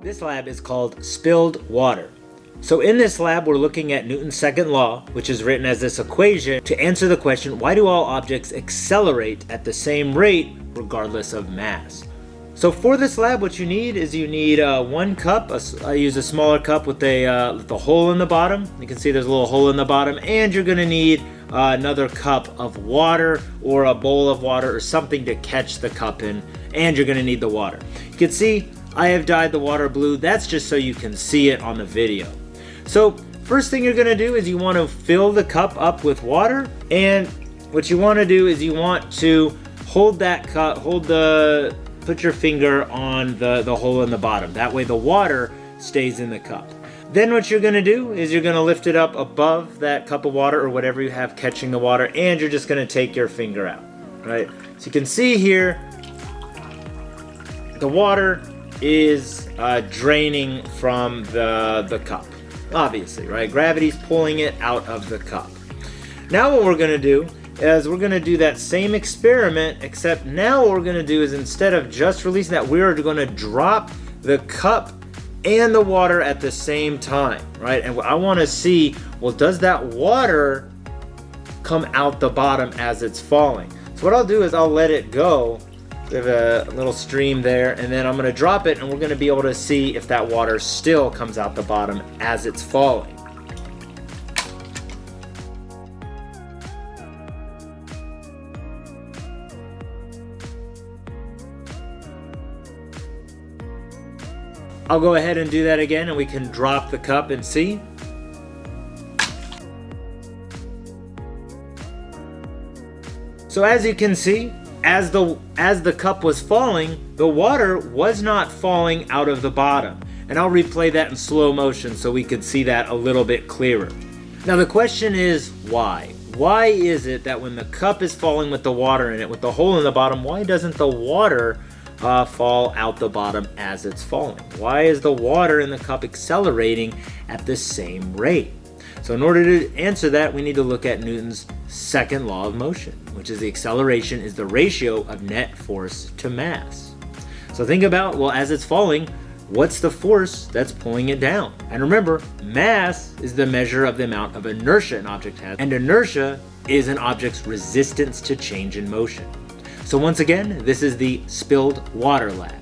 This lab is called Spilled Water. So in this lab, we're looking at Newton's second law, which is written as this equation to answer the question, why do all objects accelerate at the same rate regardless of mass? So for this lab, what you need is one cup. I use a smaller cup with the hole in the bottom. You can see there's a little hole in the bottom, and you're gonna need another cup of water or a bowl of water or something to catch the cup in, and you're gonna need the water. You can see I have dyed the water blue. That's just so you can see it on the video. So first thing you're gonna do is you want to fill the cup up with water, and what you want to do is you want to hold that cup, put your finger on the hole in the bottom. That way the water stays in the cup. Then what you're gonna do is you're gonna lift it up above that cup of water or whatever you have catching the water, and you're just gonna take your finger out, right? So you can see here, the water is draining from the cup, obviously, right? Gravity's pulling it out of the cup. Now what we're gonna do is we're gonna do that same experiment, except now what we're gonna do is instead of just releasing that, we're gonna drop the cup and the water at the same time, right? And I wanna see, well, does that water come out the bottom as it's falling? So what I'll do is I'll let it go. We have a little stream there, and then I'm gonna drop it, and we're gonna be able to see if that water still comes out the bottom as it's falling. I'll go ahead and do that again, and we can drop the cup and see. So as you can see, as the cup was falling, the water was not falling out of the bottom. And I'll replay that in slow motion so we could see that a little bit clearer. Now the question is why? Why is it that when the cup is falling with the water in it, with the hole in the bottom, why doesn't the water fall out the bottom as it's falling? Why is the water in the cup accelerating at the same rate? So in order to answer that, we need to look at Newton's second law of motion, which is the acceleration is the ratio of net force to mass. So think about, well, as it's falling, what's the force that's pulling it down? And remember, mass is the measure of the amount of inertia an object has, and inertia is an object's resistance to change in motion. So once again, this is the Spilled Water Lab.